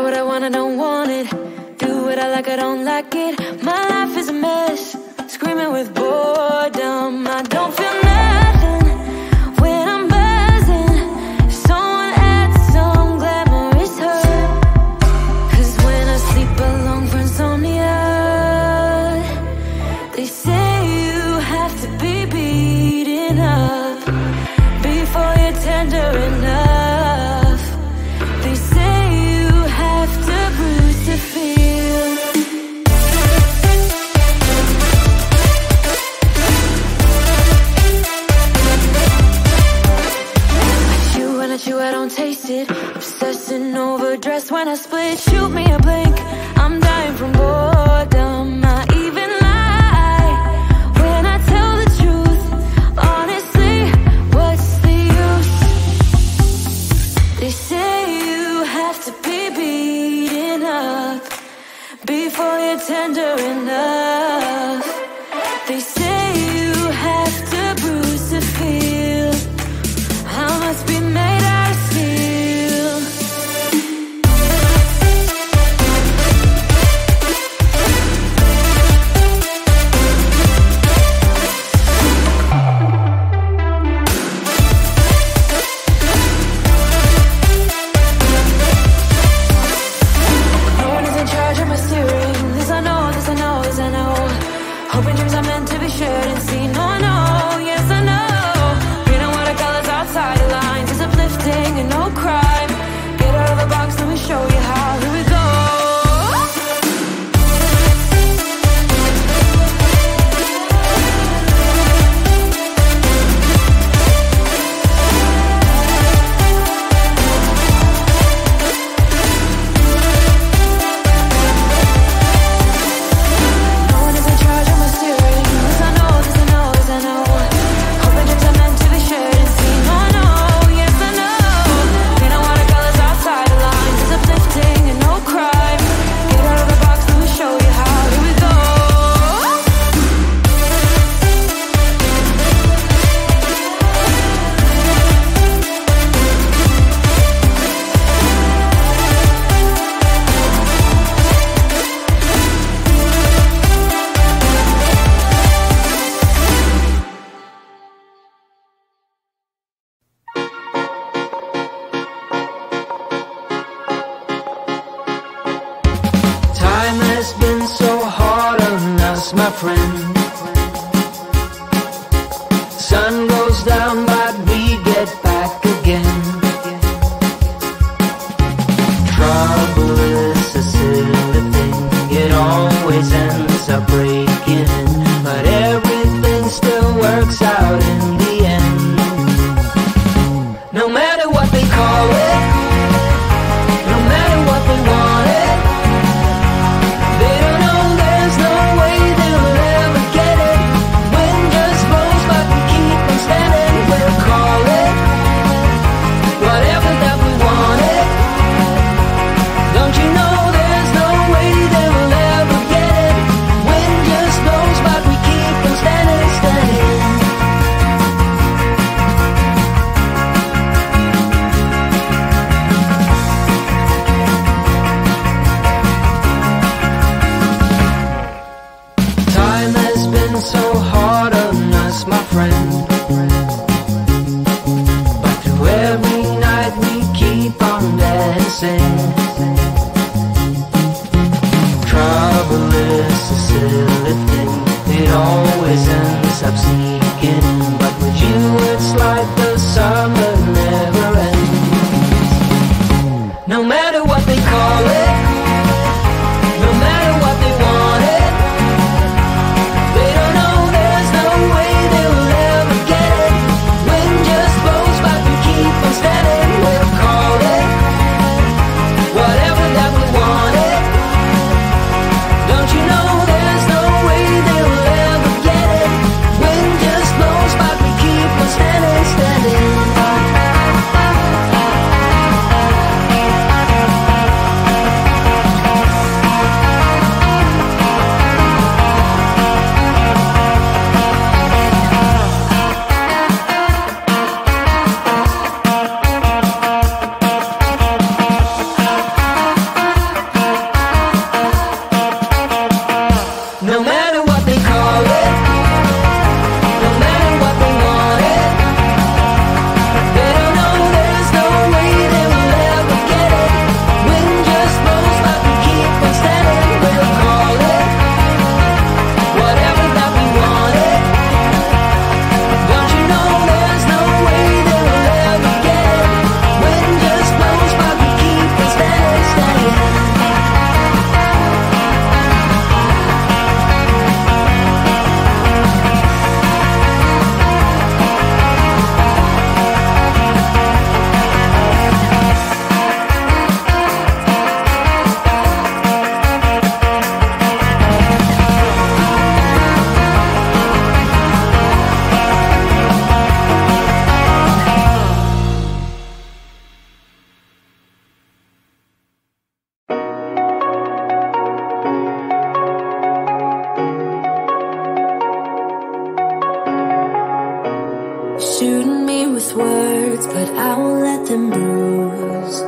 what I want, I don't want it. Do what I like, I don't like it. My life is a mess, screaming with boredom. I don't feel nothing when I'm buzzing. Someone adds some glamorous hurt. 'Cause when I sleep alone for insomnia, they say you have to be beaten up before you're tender enough. They say you have to bruise to feel. I chew, I don't taste it. Obsessing over dress when I split. Shoot me a blink, I'm dying from boredom. I even lie when I tell the truth. Honestly, what's the use? They say you have to be beaten up before you're tender enough. They say you have to bruise to feel. I must be made out of steel. No one is in charge of my steering. This I know, this I know, this I know. Hoping dreams are meant to be shared and seen. No, I know, yes I know. Reading watercolors outside the lines is uplifting and no crime. Get out of the box, let me show you how. Here we go. No one is in charge of my steering. This I know, this I know, this I know. Hoping dreams are meant to be shared and seen. No, I know, yes I know. Painting watercolors outside the lines is uplifting and no crime. Get out of the box, let me show you how. Here we go. Time has been so hard on us, my friend. Sun goes down, but we get back again. Trouble is a silly thing, it always ends up breaking in. But everything still works out in the end. No matter what they call it, no matter what they want it, they don't know there's no way they'll ever get it. Wind just blows, but we keep on standing. We'll call it whatever that we want it. Don't you know there's no way they'll ever get it? Wind just blows, but we keep on standing, standing. Time has been so hard on us, my friend. But through every night we keep on dancing. Trouble is a silly thing, it always ends up sneaking in. But with you it's like the summer never ends. No matter what they call it, no matter what they want it, they don't know there's me with words, but I won't let them bruise.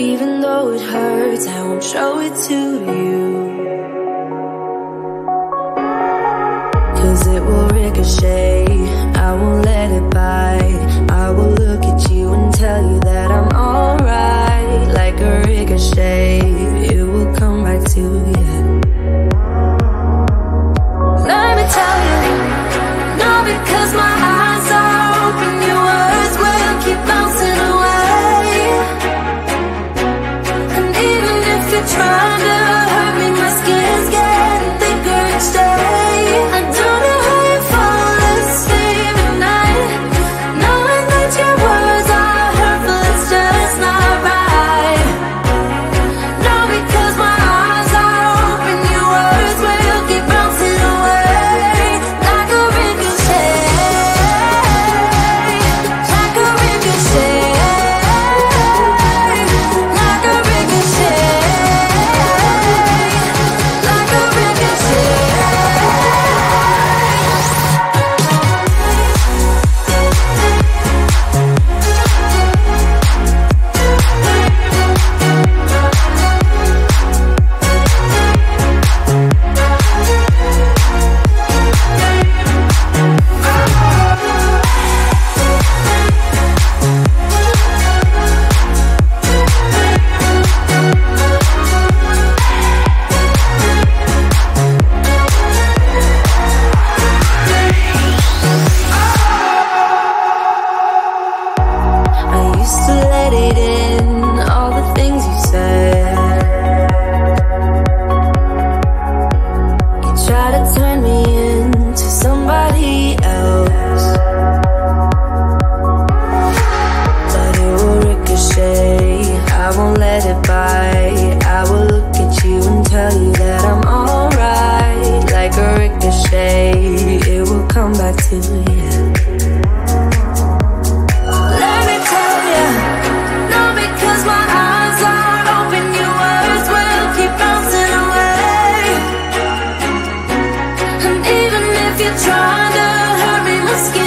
Even though it hurts, I won't show it to you. 'Cause it will ricochet, I won't let it bite. I will look at you and tell you that I'm alright. Like a ricochet, it will come back to you. Let me tell you, no, because my eyes are open, your words will keep bouncing away. And even if you're trying to hurt me, my skin's getting thicker each day. I don't know how you fall asleep at night, knowing that your words are hurtful, it's just not right. No, because my eyes are open, your words will keep bouncing away. Like a ricochet, like a ricochet, like a ricochet, like a ricochet. I used to let it in, all the things you said. You try to turn me into somebody else, but it will ricochet, I won't let it bite. I will look at you and tell you that I'm alright. Like a ricochet, it will come back to you. Let me tell you, no, because my eyes are open, your words will keep bouncing away. And even if you're trying to hurt me, my skin